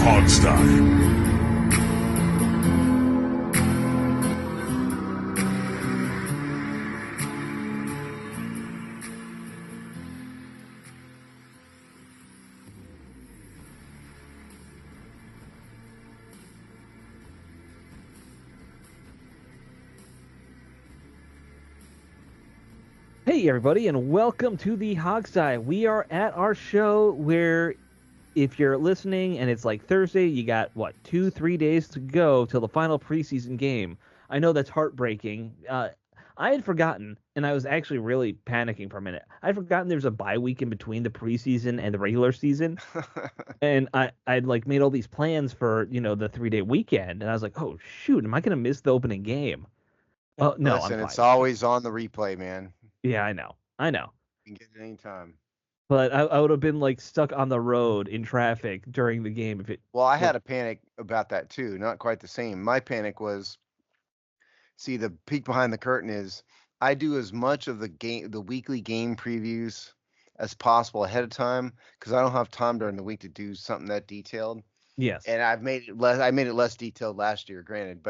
Hogstyle. Hey, everybody, and welcome to the Hogseye. We are at our show where, if you're listening and it's like Thursday, you got what, 2, 3 days to go till the final preseason game. I know that's heartbreaking. I had forgotten, and I was actually really panicking for a minute. I'd forgotten there's a bye week in between the preseason and the regular season, and I'd like made all these plans for the 3-day weekend, and I was like, oh shoot, am I gonna miss the opening game? Oh no, I'm Listen, it's fine. always on the replay, man. Yeah, I know. You can get it anytime. But I would have been like stuck on the road in traffic during the game if it. Well, I Well, had a panic about that too. Not quite the same. My panic was, see, the peek behind the curtain is I do as much of the weekly game previews as possible ahead of time because I don't have time during the week to do something that detailed. yes, And I've made it less. I made it less detailed last year, granted,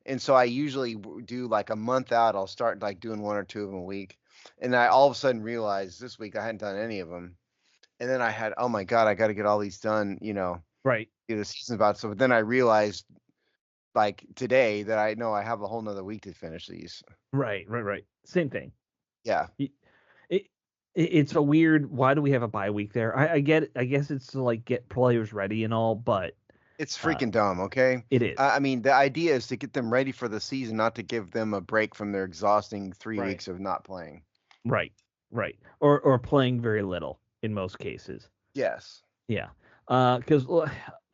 and so I usually do like a month out. I'll start like doing one or two of them a week, and I all of a sudden realized this week I hadn't done any of them. And then I had, oh my God, I got to get all these done, right, the season's about. So then I realized like today that I know I have a whole nother week to finish these. right. Same thing. Yeah. It, it it's a weird. Why do we have a bye week there? I get it. I guess it's to like get players ready and all, but It's uh, freaking dumb. Okay. it is. I mean, the idea is to get them ready for the season, not to give them a break from their exhausting 3 weeks of not playing. Right. Or playing very little in most cases. Yes. Yeah. Because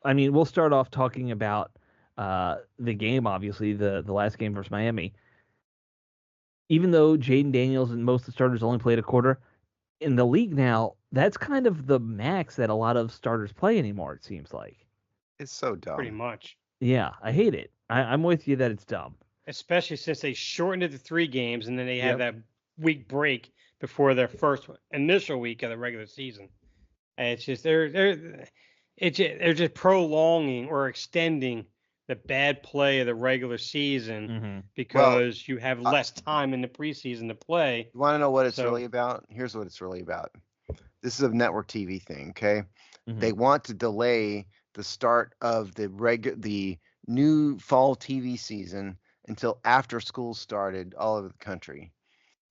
I mean, we'll start off talking about the game. Obviously, the last game versus Miami. Even though Jaden Daniels and most of the starters only played a quarter, in the league now, that's kind of the max that a lot of starters play anymore, it seems like. It's so Pretty dumb. much. Yeah, I hate it. I'm with you that it's dumb. Especially since they shortened it to 3 games and then they have Yep. that week break before their first initial week of the regular season. And it's just they're just prolonging or extending the bad play of the regular season Mm-hmm. Well, because you have uh, less time in the preseason to play. you want to know what it's So really about? Here's what it's really about. This is a network TV thing, okay? Mm-hmm. They want to delay the start of the new fall TV season until after school started all over the country.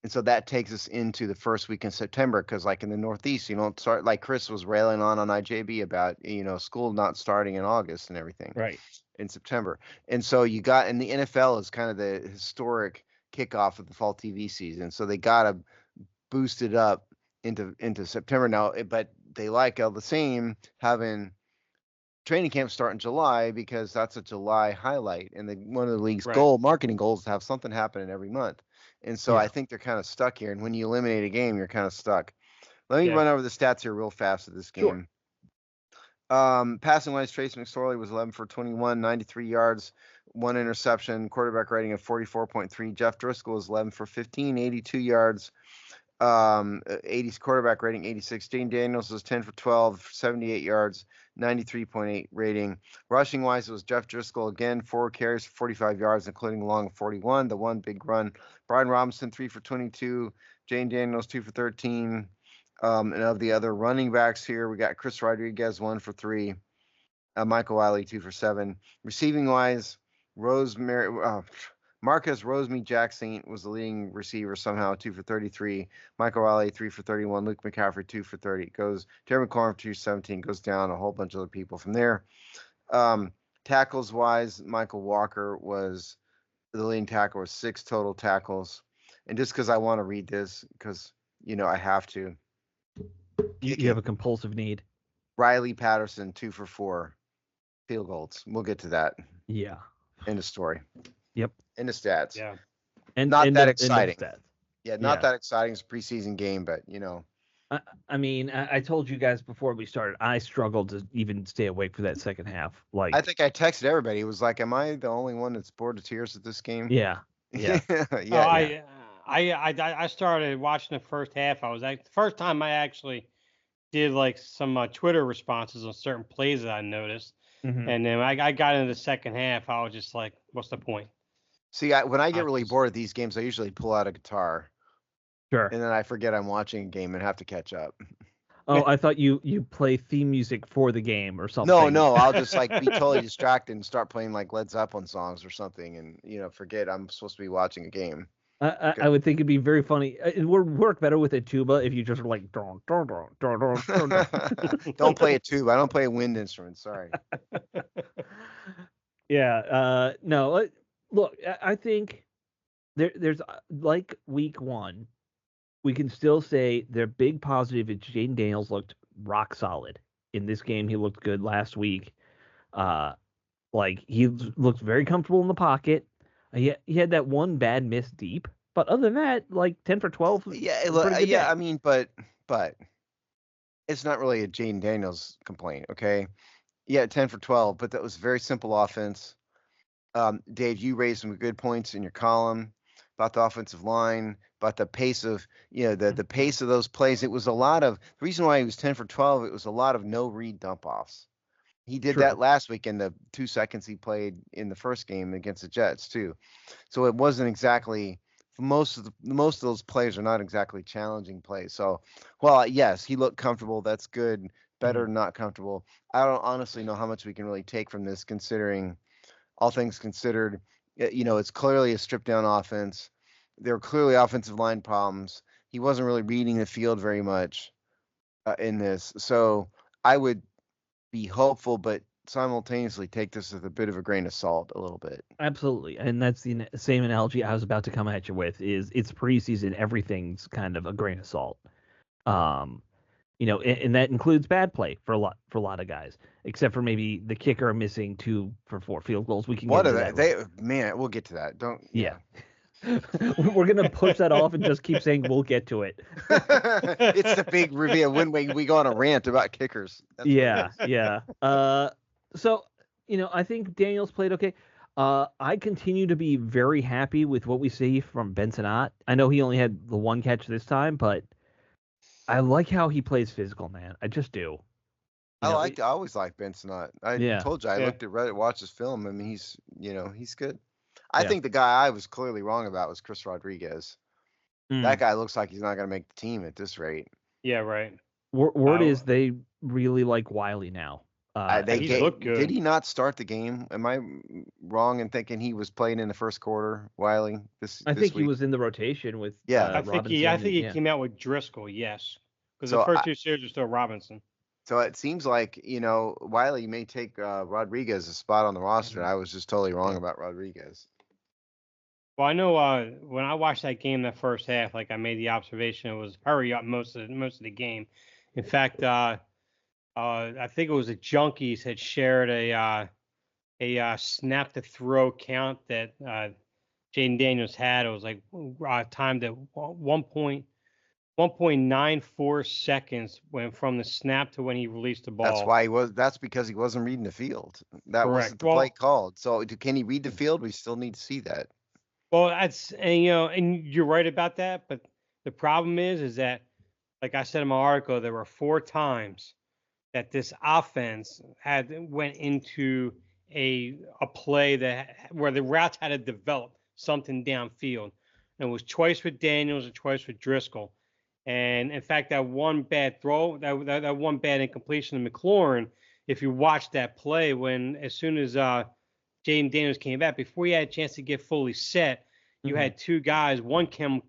And so that takes us into the first week in September because, like in the Northeast, you don't start like Chris was railing on IJB about school not starting in August and everything Right. in September. And so and the NFL is kind of the historic kickoff of the fall TV season. So they got to boost it up into September now. But they like all the same having training camp start in July because that's a July highlight. And one of the league's right. marketing goals is to have something happen every month. And so I Yeah. think they're kind of stuck here. And when you eliminate a game, you're kind of stuck. Let me Yeah. run over the stats here real fast of this Sure. game. Passing wise, Trace McSorley was 11 for 21, 93 yards, one interception, quarterback rating of 44.3. Jeff Driscoll was 11 for 15, 82 yards, 80 quarterback rating 86. Jane Daniels was 10 for 12, 78 yards, 93.8 rating. Rushing wise, it was Jeff Driscoll again, 4 carries for 45 yards, including a long 41, the one big run. Brian Robinson 3 for 22, Jane Daniels 2 for 13. And of the other running backs here, we got Chris Rodriguez 1 for 3, Michael Wiley 2 for 7. Receiving wise, Marcus Rosemy Jackson was the leading receiver somehow, 2 for 33. Michael Wiley 3 for 31. Luke McCaffrey 2 for 30. Goes Terry McLaurin for 217. Goes down a whole bunch of other people from there. Tackles wise, Michael Walker was the leading tackle with 6 total tackles. And just because I want to read this, because I have to. You have a compulsive need. Riley Patterson 2 for 4 field goals. We'll get to that. Yeah. End of story. Yep. End of stats. Yeah. And Not end that of exciting. stats. Yeah, not Yeah. that exciting. It's a preseason game, but I mean, I told you guys before we started, I struggled to even stay awake for that second half. Like, I think I texted everybody. It was like, am I the only one that's bored to tears at this game? yeah. Yeah. Oh, I started watching the first half. I was the first time I actually did like some Twitter responses on certain plays that I noticed, Mhm. and then I got into the second half. I was just like, what's the point? See, when I get I really just bored of these games, I usually pull out a guitar Sure. and then I forget I'm watching a game and have to catch up. Oh, I thought you play theme music for the game or No, something. no, I'll just like be totally distracted and start playing like Led Zeppelin songs or something, and forget I'm supposed to be watching a game. I would think it'd be very funny. It would work better with a tuba if you just were like dun, dun, dun, dun, dun, dun, dun. Don't play a tube. I don't play a wind instrument. Sorry. Yeah. No. Look, I think there's like week one, we can still say their big positive is Jaden Daniels looked rock solid in this game. He looked good last week. Like he looked very comfortable in the pocket. He had that one bad miss deep, but other than that, like 10 for 12, Yeah, a pretty good yeah. day. I mean, but it's not really a Jaden Daniels complaint, okay? Yeah, 10 for 12, but that was very simple offense. Dave, you raised some good points in your column about the offensive line, about the pace of, the pace of those plays. It was a lot of the reason why he was 10 for 12. It was a lot of no read dump offs. He did True. that last week in the 2 seconds he played in the first game against the Jets too. So it wasn't exactly most of those plays are not exactly challenging plays. So, well, yes, he looked comfortable. That's good. Better than not comfortable. I don't honestly know how much we can really take from this, considering all things considered. It's clearly a stripped down offense. There are clearly offensive line problems. He wasn't really reading the field very much in this. So I would be hopeful, but simultaneously take this with a bit of a grain of salt, a little bit. Absolutely, and that's the same analogy I was about to come at you with. Is it's preseason, everything's kind of a grain of salt. Um, and that includes bad play for a lot of guys, except for maybe the kicker missing 2 for 4 field goals. We can get What are into that later. man, we'll get to that. Don't, Yeah. We're gonna push that off and just keep saying we'll get to it. It's the big reveal when we go on a rant about kickers. That's what it Yeah, is. yeah. So I think Daniels played okay. I continue to be very happy with what we see from Benson Ott. I know he only had the one catch this time, but I like how he plays physical, man. I just do. I always like Benson Ott. I Yeah. told you I Yeah. looked at Reddit, watched his film. I mean, he's good. I Yeah. think the guy I was clearly wrong about was Chris Rodriguez. That guy looks like he's not going to make the team at this rate. Yeah, right. Word is they really like Wiley now. He's looked good. Did he not start the game? Am I wrong in thinking he was playing in the first quarter, Wiley? I think he week? was in the rotation with Yeah. I think he came out with Driscoll, yes, because So the first 2 series were still Robinson. So it seems like, Wiley may take Rodriguez's spot on the roster. I was just totally wrong about Rodriguez. Well, I know when I watched that game, that first half, like I made the observation, it was hurry up most of the game. In fact, I think it was the Junkies had shared a snap to throw count that Jaden Daniels had. It was like timed at 1.94 seconds when from the snap to when he released the ball. That's because he wasn't reading the field. That Correct. wasn't the play called. So can he read the field? We still need to see that. Well, and you're right about that, but the problem is that, like I said in my article, there were 4 times that this offense went into a play where the routes had to develop something downfield. And it was twice with Daniels and twice with Driscoll. And in fact, that one bad throw, that one bad incompletion to McLaurin, if you watch that play, as soon as Jaden Daniels came back, before he had a chance to get fully set, you had 2 guys. One came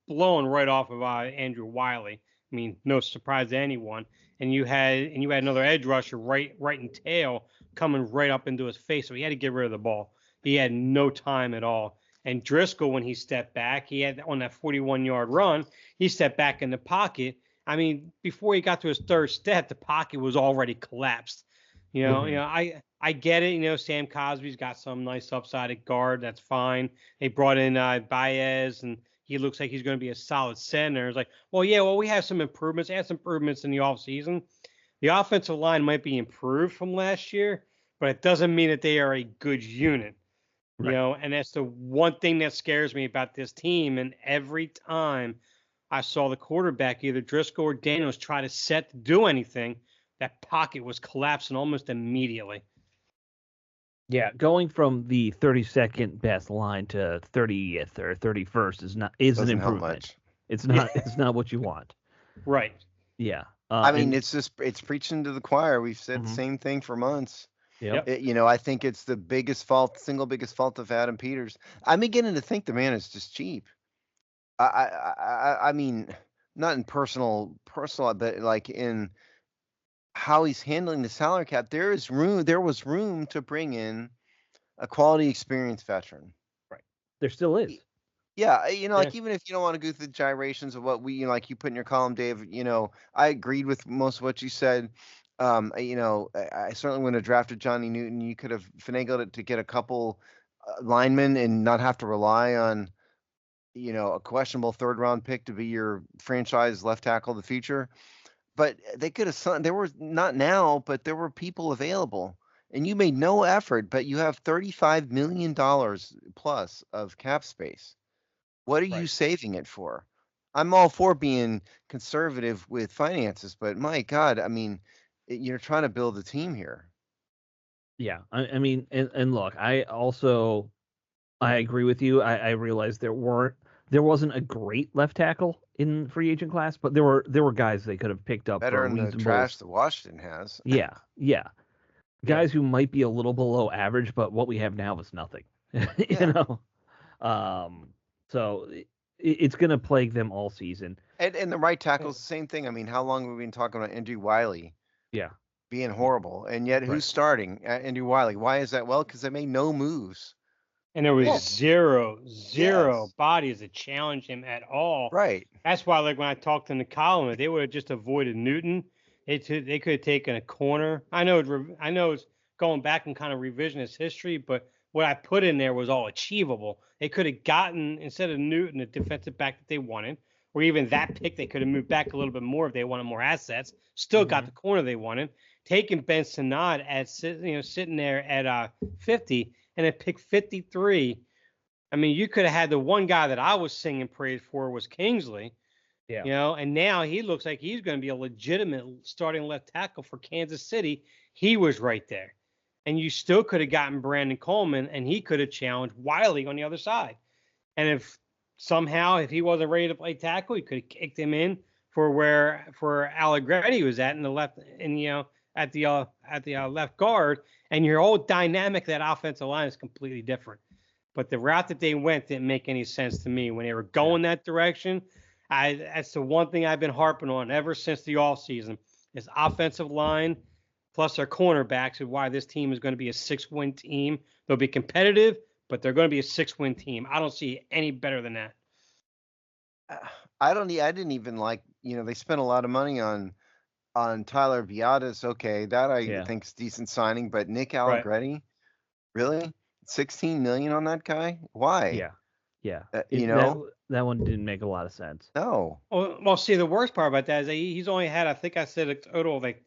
blowing right off of Andrew Wiley. I mean, no surprise to anyone. And you had another edge rusher right in tail coming right up into his face. So he had to get rid of the ball. He had no time at all. And Driscoll, when he stepped back, he had on that 41-yard run, he stepped back in the pocket. I mean, before he got to his third step, the pocket was already collapsed. I get it. Sam Cosby's got some nice upside at guard. That's fine. They brought in Baez, and he looks like he's going to be a solid center. It's like, we have some improvements. Add some improvements in the offseason. The offensive line might be improved from last year, but it doesn't mean that they are a good unit. Right. And that's the one thing that scares me about this team. And every time I saw the quarterback, either Driscoll or Daniels, try to set to do anything, that pocket was collapsing almost immediately. Yeah, going from the 32nd best line to 30th or 31st is an Doesn't help improvement. much. It's not what you want. Right. Yeah. I mean, it's preaching to the choir. We've said the Mhm. same thing for months. Yep. I think it's the single biggest fault of Adam Peters. I'm beginning to think the man is just cheap. I mean, not in personal, but like in how he's handling the salary cap. There was room to bring in a quality, experienced veteran. Right. There still is. Yeah, like even if you don't want to go through the gyrations of what like you put in your column, Dave. I agreed with most of what you said. I certainly wouldn't have drafted Johnny Newton. You could have finagled it to get a couple linemen and not have to rely on, a questionable third round pick to be your franchise left tackle of the future. But they could have. There were not now, but there were people available, and you made no effort. But you have $35 million plus of cap space. What are you saving it for? I'm all for being conservative with finances, but my God, I mean, you're trying to build a team here. Yeah. I mean, and look, I agree with you. I realized there wasn't a great left tackle in free agent class, but there were guys they could have picked up Better for in the reasonable. trash that Washington has. Yeah. Guys who might be a little below average, but what we have now is nothing. So it's going to plague them all season. And the right tackle's the same thing. I mean, how long have we been talking about Andrew Wiley? Yeah. Being horrible, and yet who's starting? Andrew Wiley. Why is that? Well, because they made no moves. And there was zero bodies that challenged him at all. Right. That's why, like when I talked in the column, if they would have just avoided Newton, they could have taken a corner. I know it's going back and kind of revisionist history, but what I put in there was all achievable. They could have gotten, instead of Newton, a defensive back that they wanted, or even that pick, they could have moved back a little bit more if they wanted more assets. Still got the corner they wanted. Taking Ben Sinnott at sitting there at 50. And at pick 53, I mean, you could have had the one guy that I was singing praise for was Kingsley. Yeah. And now he looks like he's going to be a legitimate starting left tackle for Kansas City. He was right there. And you still could have gotten Brandon Coleman, and he could have challenged Wiley on the other side. And if he wasn't ready to play tackle, he could have kicked him in for Allegretti was at in the left, and at the left guard, and your whole dynamic of that offensive line is completely different. But the route that they went didn't make any sense to me when they were going that direction. That's the one thing I've been harping on ever since the offseason is offensive line plus their cornerbacks is why this team is going to be a 6-win team. They'll be competitive, but they're going to be a 6-win team. I don't see any better than that. I didn't even like, they spent a lot of money on Tyler Biadasz. Okay, that I think is decent signing, but Nick Allegretti, really? 16 million on that guy? Why? Yeah. That one didn't make a lot of sense. No. Well, see, the worst part about that is that he's only had, I think I said a total of like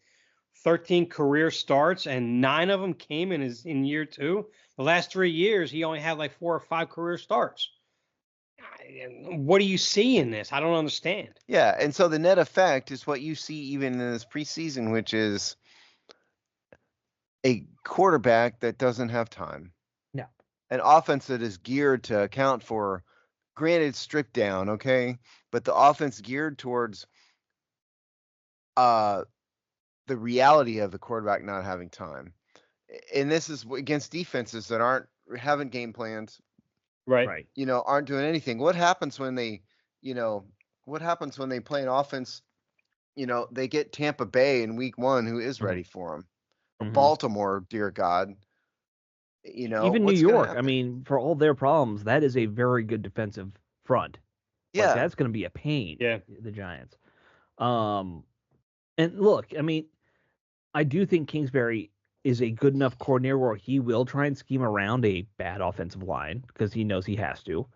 13 career starts, and 9 of them came in year 2. The last 3 years, he only had like 4 or 5 career starts. What do you see in this? I don't understand. Yeah, and so the net effect is what you see even in this preseason, which is a quarterback that doesn't have time. No. An offense that is geared to account for, granted, stripped down, okay, but the offense geared towards the reality of the quarterback not having time. And this is against defenses that haven't game plans. Right. Aren't doing anything. What happens when they play an offense, they get Tampa Bay in week 1 who is ready for them. Or Baltimore, dear God. Even New York, I mean, for all their problems, that is a very good defensive front. Yeah. Like, that's going to be a pain. Yeah. The Giants. And look, I mean, I do think Kingsbury is a good enough coordinator where he will try and scheme around a bad offensive line because he knows he has to.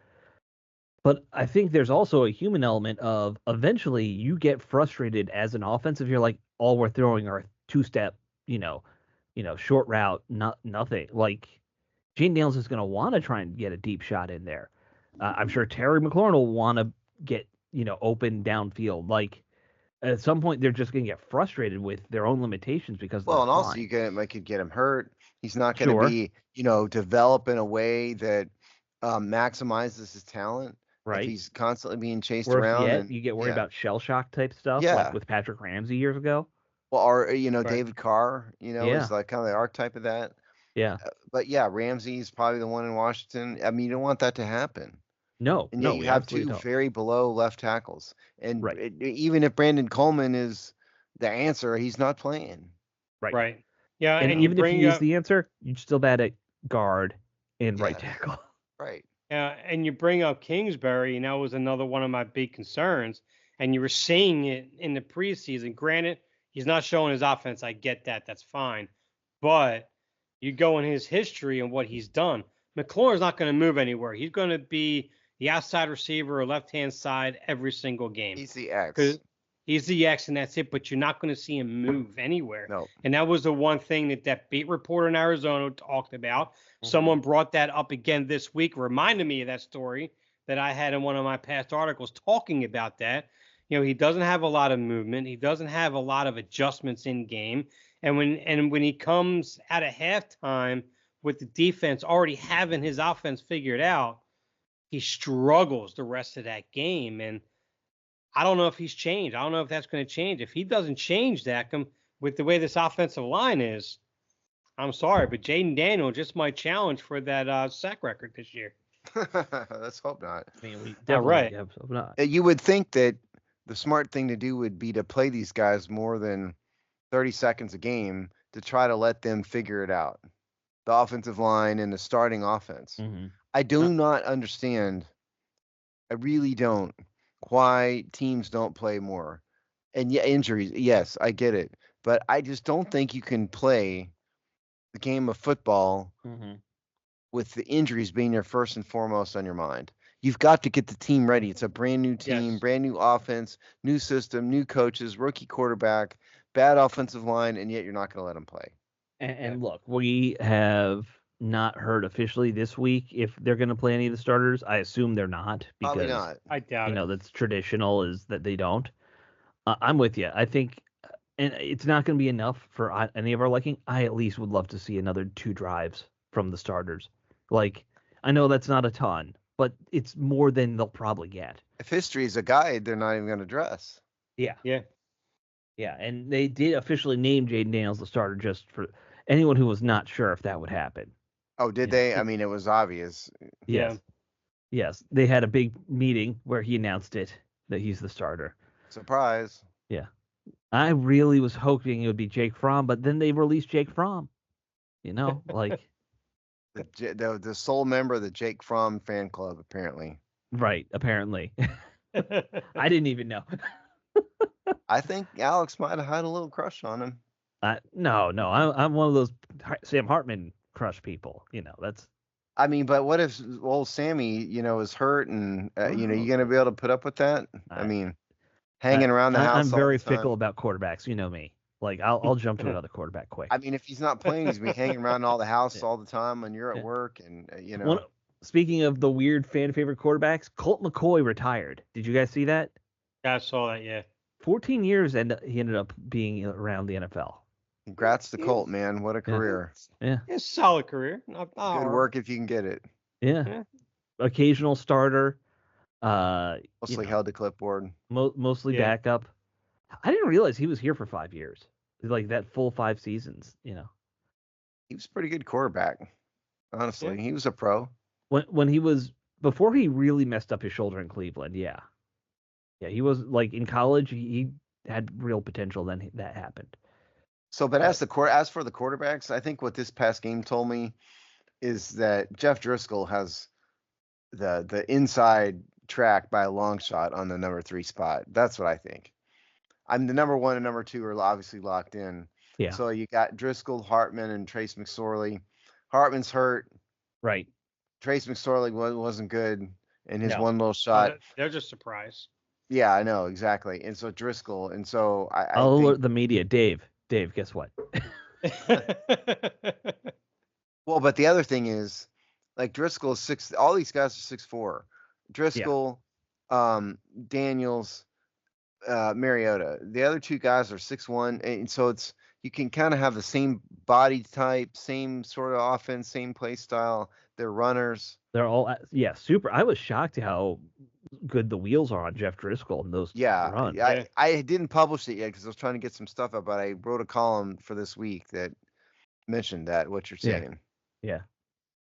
But I think there's also a human element of eventually you get frustrated as an offensive. You're like, all we're throwing are 2-step, short route, nothing. Like Gene Daniels is going to want to try and get a deep shot in there. I'm sure Terry McLaurin will want to get open downfield. Like at some point, they're just going to get frustrated with their own limitations because of Well, the and also line. could get him hurt. He's not going to Sure. be, develop in a way that maximizes his talent if Right. he's constantly being chased Worse around. yet, And you get worried yeah, about shell shock type stuff, yeah. like with Patrick Ramsey years ago. Well, or Right. David Carr, Yeah. is like kind of the archetype of that. Yeah. But yeah, Ramsey's probably the one in Washington. I mean, you don't want that to happen. No, And yet you we have absolutely two don't. very below left tackles. And Right. even if Brandon Coleman is the answer, he's not playing. Right. Right. Yeah, And and you even if bring he is up the answer, you're still bad at guard and right Yes. tackle. Right. and you bring up Kingsbury, and that was another one of my big concerns. And you were seeing it in the preseason. Granted, he's not showing his offense. I get that. That's fine. But you go in his history and what he's done. McLaurin's not going to move anywhere. He's going to be the outside receiver or left-hand side every single game. He's the X. 'Cause he's the X, and that's it. But you're not going to see him move anywhere. No. And that was the one thing that beat reporter in Arizona talked about. Someone brought that up again this week, reminded me of that story that I had in one of my past articles talking about that. He doesn't have a lot of movement. He doesn't have a lot of adjustments in game. And when he comes out of halftime with the defense already having his offense figured out, he struggles the rest of that game. And I don't know if he's changed. I don't know if that's going to change. If he doesn't change that with the way this offensive line is, I'm sorry, but Jaden Daniel just might challenge for that sack record this year. Let's hope not. I mean, we definitely right. have so not. You would think that the smart thing to do would be to play these guys more than 30 seconds a game to try to let them figure it out. The offensive line and the starting offense. Mm-hmm. I do not understand. I really don't. Why teams don't play more. And yeah, injuries. Yes, I get it. But I just don't think you can play the game of football with the injuries being there first and foremost on your mind. You've got to get the team ready. It's a brand new team, Yes. brand new offense, new system, new coaches, rookie quarterback, bad offensive line, and yet you're not going to let them play. And look, we have not heard officially this week if they're going to play any of the starters. I assume they're not because Probably not. I doubt it. that's traditional is that they don't. I'm with you. I think, and it's not going to be enough for any of our liking. I at least would love to see another 2 drives from the starters. Like, I know that's not a ton, but it's more than they'll probably get. If history is a guide, they're not even going to dress. Yeah. Yeah. Yeah, and they did officially name Jaden Daniels the starter just for anyone who was not sure if that would happen. Oh, did Yeah. they? I mean, it was obvious. Yes. Yeah. Yes, they had a big meeting where he announced it that he's the starter. Surprise. Yeah. I really was hoping it would be Jake Fromm, but then they released Jake Fromm. Like The sole member of the Jake Fromm fan club, apparently. right, apparently. I didn't even know. I think Alex might have had a little crush on him. No, I'm one of those Sam Hartman crush people. That's. I mean, but what if old Sammy, is hurt and, you're going to be able to put up with that? I mean, hanging around the house. I'm very all the time. fickle about quarterbacks. You know me. Like, I'll jump to another quarterback quick. I mean, if he's not playing, he's be hanging around all the house all the time when you're at work and, Speaking of the weird fan favorite quarterbacks, Colt McCoy retired. Did you guys see that? I saw that, yeah. 14 years and he ended up being around the NFL. Congrats to Colt, man. What a career. Yeah. It's a solid career. Not Good hard. work if you can get it. Yeah. Yeah. Occasional starter. Mostly held the clipboard. Mostly Yeah. backup. I didn't realize he was here for 5 years. Like that full 5 seasons, He was a pretty good quarterback. Honestly, Yeah. he was a pro. When he was before he really messed up his shoulder in Cleveland, yeah. Yeah, he was like in college, he had real potential then that happened. So, but as for the quarterbacks, I think what this past game told me is that Jeff Driscoll has the inside track by a long shot on the number 3 spot. That's what I think. I'm the number 1 and number 2 are obviously locked in. Yeah. So you got Driscoll, Hartman, and Trace McSorley. Hartman's hurt. Right. Trace McSorley wasn't good in his No. one little shot. They're just surprised. Yeah, I know exactly. And so Driscoll, and so I'll think, alert the media. Dave, guess what? well, but the other thing is, like Driscoll is 6. All these guys are 6'4". Driscoll, Daniels, Mariota. The other two guys are 6'1", and so you can kind of have the same body type, same sort of offense, same play style. They're runners. They're all super. I was shocked at how good the wheels are on Jeff Driscoll in those Yeah, runs. I didn't publish it yet because I was trying to get some stuff up, but I wrote a column for this week that mentioned that what you're saying. Yeah.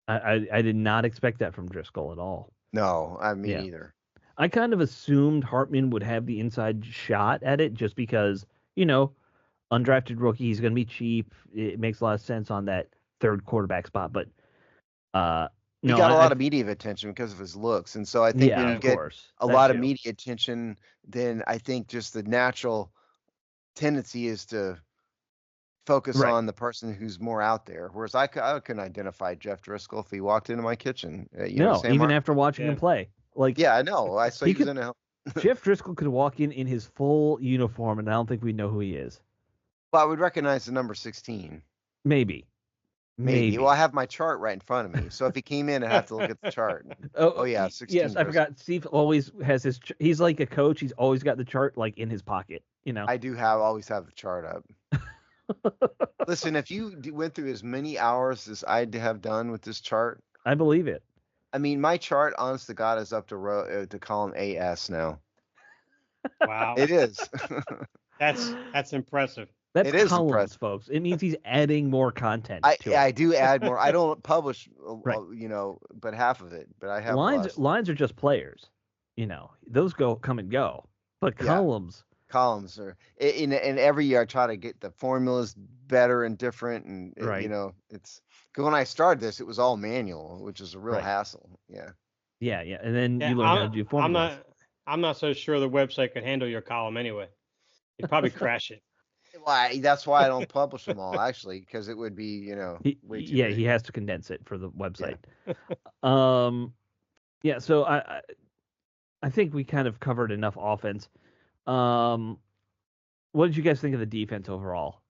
I did not expect that from Driscoll at all. No, I mean either. I kind of assumed Hartman would have the inside shot at it just because, undrafted rookie, he's going to be cheap. It makes a lot of sense on that third quarterback spot, but he got a lot of media attention because of his looks, and so I think when you get a lot of media attention, then I think just the natural tendency is to focus on the person who's more out there. Whereas I can identify Jeff Driscoll if he walked into my kitchen. Even after watching him play. I know. I saw he was in a. Jeff Driscoll could walk in his full uniform, and I don't think we know who he is. Well, I would recognize the number 16. Maybe. Well, I have my chart right in front of me, so if he came in, I'd have to look at the chart. Oh yeah, 16. Yes, I forgot. Steve always has his. He's like a coach. He's always got the chart in his pocket. I do always have the chart up. Listen, if you went through as many hours as I have done with this chart, I believe it. I mean, my chart, honest to God, is up to column AS now. Wow, it is. That's impressive. It is impressive, folks. It means he's adding more content. I do add more. I don't publish, but half of it. But I have lines are just players. Those come and go. But columns are in every year I try to get the formulas better and different, and it's when I started this, it was all manual, which is a real hassle. Yeah, and then you learn how to do formulas. I'm not so sure the website could handle your column anyway. You'd probably crash it. Why? That's why I don't publish them all, actually, because it would be, way too big. He has to condense it for the website. So I think we kind of covered enough offense. What did you guys think of the defense overall?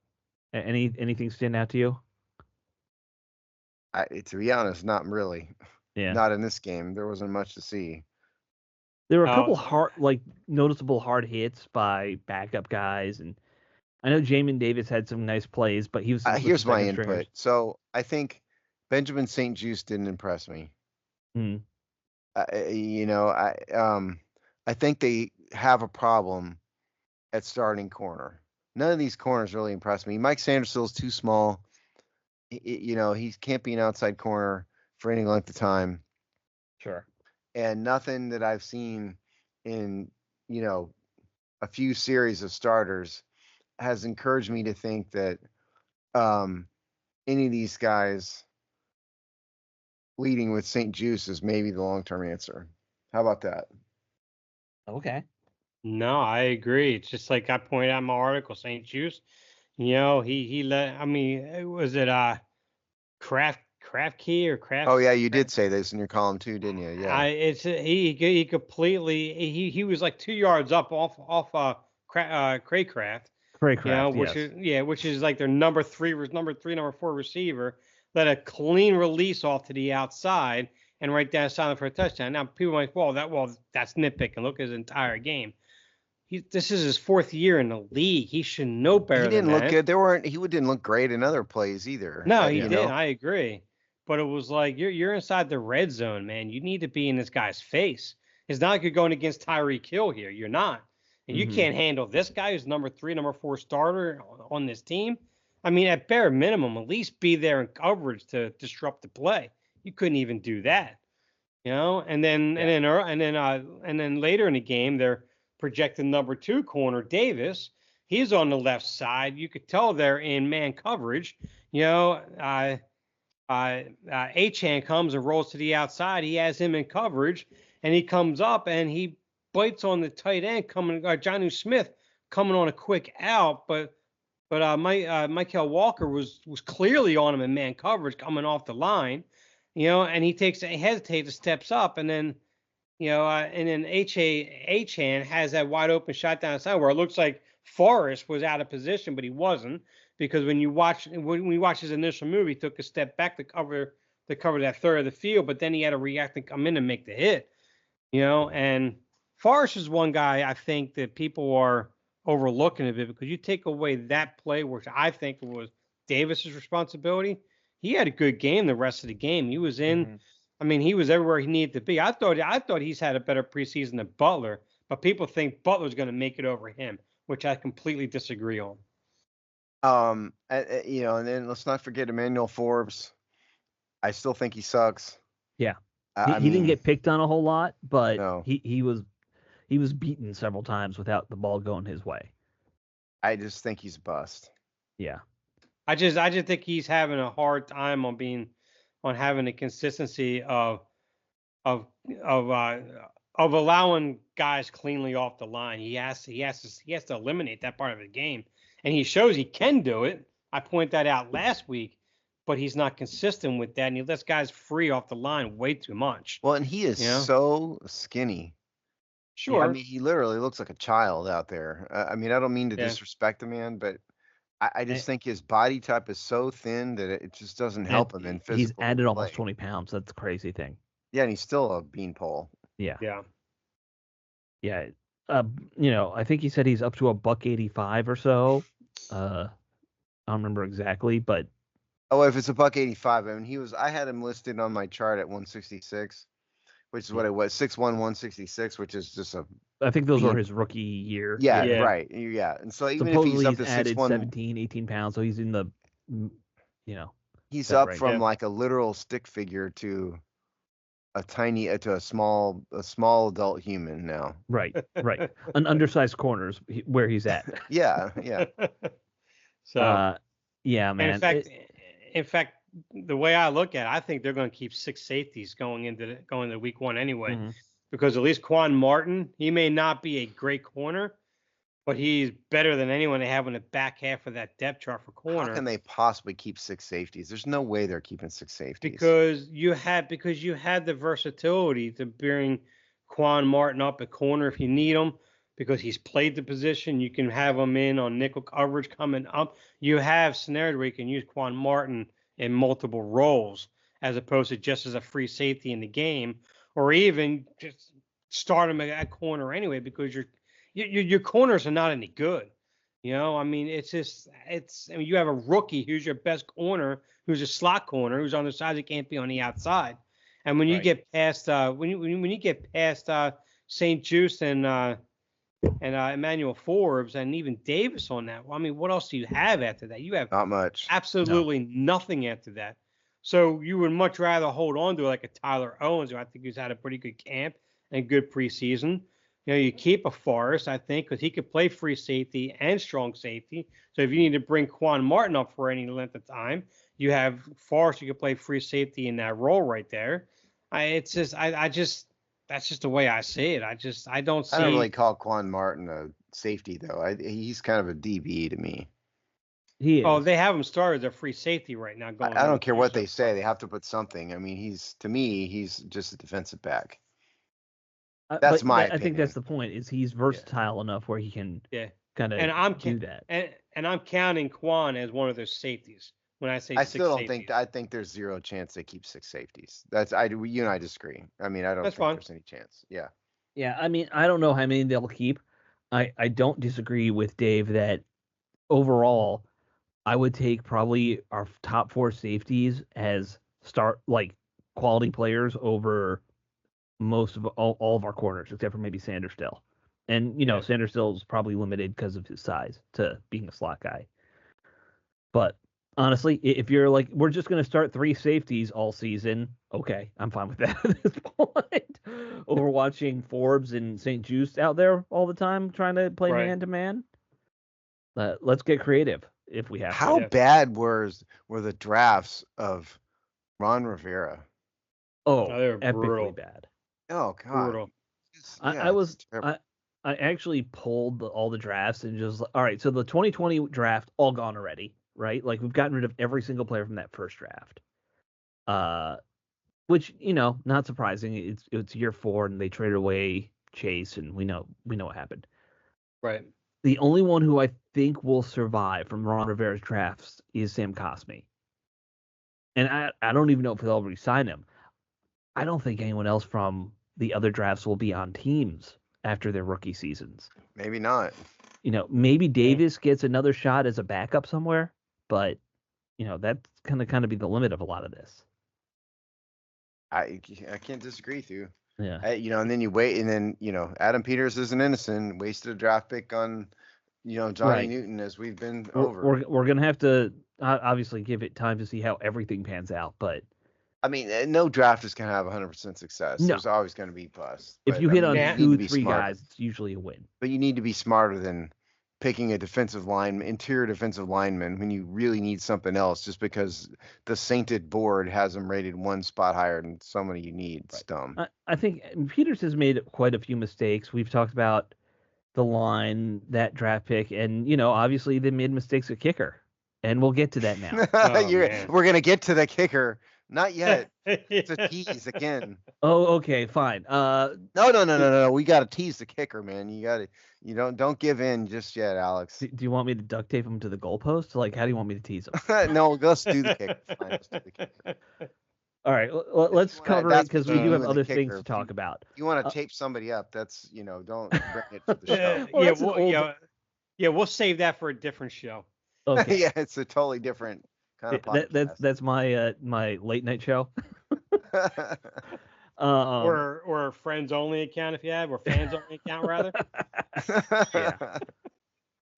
Anything stand out to you? To be honest, not really. Yeah. Not in this game. There wasn't much to see. There were a couple noticeable hard hits by backup guys, and I know Jamin Davis had some nice plays, but he was. Here's my input. So I think Benjamin St-Juste didn't impress me. I think they have a problem at starting corner. None of these corners really impress me. Mike Sandersill's too small. He can't be an outside corner for any length of time. Sure. And nothing that I've seen in, a few series of starters has encouraged me to think that any of these guys leading with St-Juste is maybe the long-term answer. How about that? Okay. No, I agree. It's just like I pointed out in my article, St-Juste, he let. I mean, was it Kraft Key or Kraft? Oh yeah, you did say this in your column too, didn't you? Yeah. He completely he was like 2 yards up off Craycraft. Craycraft, which is like their number 4 receiver. Let a clean release off to the outside and right down silent for a touchdown. Now people are like, that's nitpicking. Look at his entire game. This is his 4th year in the league. He should know better. He didn't look good. He didn't look great in other plays either. No, he didn't. I agree. But it was like you're inside the red zone, man. You need to be in this guy's face. It's not like you're going against Tyreek Hill here. You're not. And you can't handle this guy who's number 3, number 4 starter on this team. I mean, at bare minimum, at least be there in coverage to disrupt the play. You couldn't even do that. And then later in the game, they're projected number 2 corner Davis. He's on the left side. You could tell they're in man coverage. Achane comes and rolls to the outside. He has him in coverage, and he comes up and he bites on the tight end Jonnu Smith coming on a quick out, but Michael Walker was clearly on him in man coverage coming off the line, and he hesitates, steps up, and then Achane has that wide open shot down the side where it looks like Forrest was out of position, but he wasn't, because when we watch his initial move, he took a step back to cover that third of the field, but then he had to react and come in and make the hit, and Forrest is one guy I think that people are overlooking a bit because you take away that play, which I think was Davis's responsibility. He had a good game the rest of the game. He was in. Mhm. I mean, he was everywhere he needed to be. I thought he's had a better preseason than Butler, but people think Butler's going to make it over him, which I completely disagree on. And then let's not forget Emmanuel Forbes. I still think he sucks. Yeah. I He didn't mean, get picked on a whole lot, but no. he was beaten several times without the ball going his way. I just think he's bust. Yeah. I just think he's having a hard time on having the consistency of allowing guys cleanly off the line. He has to eliminate that part of the game, and he shows he can do it. I point that out last week, but he's not consistent with that, and he lets guys free off the line way too much. Well, and he is so skinny. Sure. I mean, he literally looks like a child out there. I mean, I don't mean to disrespect the man, but I just think his body type is so thin that it just doesn't help him in physical He's added almost play. 20 pounds. That's the crazy thing. Yeah, and he's still a beanpole. Yeah. Yeah. Yeah. I think he said he's up to $185 or so. I don't remember exactly, but Oh, if it's $185, I mean, I had him listed on my chart at 166, which is what it was, 6'1", 166, which is just I think those were his rookie year. Yeah, Yeah. right. Yeah. And so even Supposedly if he's up to he's added 6'1", 17, 18 pounds, so he's in the, he's that up range. from Yeah. like a literal stick figure to a small adult human now. right. An undersized corners where he's at. Yeah. So Yeah, man. and in fact, the way I look at it, I think they're going to keep 6 safeties going into week 1 anyway, Mhm. because at least Quan Martin, he may not be a great corner, but he's better than anyone they have in the back half of that depth chart for corner. How can they possibly keep 6 safeties? There's no way they're keeping 6 safeties. Because you had the versatility to bring Quan Martin up at corner if you need him, because he's played the position. You can have him in on nickel coverage coming up. You have scenarios where you can use Quan Martin in multiple roles as opposed to just as a free safety in the game, or even just start him at corner anyway, because your corners are not any good. I mean, you have a rookie who's your best corner, who's a slot corner, who's on the side, he can't be on the outside. And when you Right. get past when you get past St. Juste and Emmanuel Forbes and even Davis on that, well, I mean, what else do you have after that? You have Not much. absolutely nothing after that. So you would much rather hold on to like a Tyler Owens, who I think has had a pretty good camp and good preseason. You keep a Forrest, I think, because he could play free safety and strong safety. So if you need to bring Quan Martin up for any length of time, you have Forrest, you could play free safety in that role right there. That's just the way I see it. I don't see. I don't really call Quan Martin a safety, though. He's kind of a DB to me. He is. Oh, they have him started as a free safety right now. I don't care what they say. They have to put something. I mean, he's just a defensive back. That's my opinion. I think that's the point. Is he's versatile enough where he can kind of do that. And I'm counting Quan as one of those safeties. When I say I 6 still don't safeties. think. I think there's zero chance they keep 6 safeties. You and I disagree. I mean, I don't That's think fine. there's any chance. Yeah. Yeah, I mean, I don't know how many they'll keep. I don't disagree with Dave that overall, I would take probably our top 4 safeties as quality players over most of all of our corners, except for maybe Sanders still. And Sanders still is probably limited because of his size to being a slot guy. But honestly, if you're like, we're just going to start 3 safeties all season, okay, I'm fine with that at this point. Over watching Forbes and St. Juste out there all the time trying to play man-to-man. Let's get creative if we have to. How bad were the drafts of Ron Rivera? Oh, they were epically brutal. bad. Oh, God. Brutal. I actually pulled all the drafts and just, all right, so the 2020 draft, all gone already, right? Like, we've gotten rid of every single player from that first draft. Which, not surprising. It's year 4, and they traded away Chase, and we know what happened. Right. The only one who I think will survive from Ron Rivera's drafts is Sam Cosmi. And I don't even know if they'll re-sign him. I don't think anyone else from the other drafts will be on teams after their rookie seasons. Maybe not. Maybe Davis gets another shot as a backup somewhere, but that's gonna kind of be the limit of a lot of this. I can't disagree with you. Yeah. And then you wait, and then Adam Peters isn't innocent. Wasted a draft pick on Johnny Right. Newton, as we've been We're, over. we're gonna have to obviously give it time to see how everything pans out, but I mean, no draft is gonna have 100% success. No. There's always gonna be bust. if you hit on Yeah. 2-3 guys, it's usually a win. But you need to be smarter than picking a interior defensive lineman, when you really need something else, just because the sainted board has him rated one spot higher than somebody you need. It's dumb. I think Peters has made quite a few mistakes. We've talked about the line, that draft pick, and obviously they made mistakes at kicker, and we'll get to that now. We're gonna get to the kicker. Not yet. It's a tease again. Oh, okay, fine. No. We gotta tease the kicker, man. You don't give in just yet, Alex. Do you want me to duct tape him to the goalpost? Like, how do you want me to tease him? No, let's do the kicker. Fine, let's do the kicker. All right, let's cover it because we do have other things to talk about. You want to tape somebody up? That's don't bring it to the show. We'll save that for a different show. Okay. Yeah, it's a totally different kind of podcast. That's my my late night show. Or a friends only account if you have, or fans only account rather. Yeah.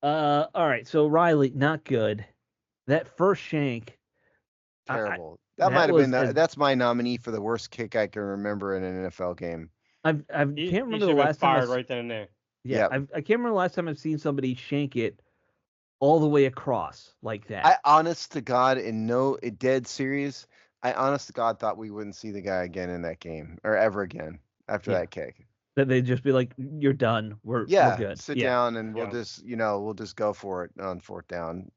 All right. So Riley, not good. That first shank. Terrible. That might have been. That's my nominee for the worst kick I can remember in an NFL game. I can't remember the last time. Right then and there. Yeah. I can't remember the last time I've seen somebody shank it all the way across like that. I honest to God, dead serious, I honest to God thought we wouldn't see the guy again in that game or ever again after that kick. That they'd just be like, "You're done. We're good. Sit down and we'll just go for it on fourth down.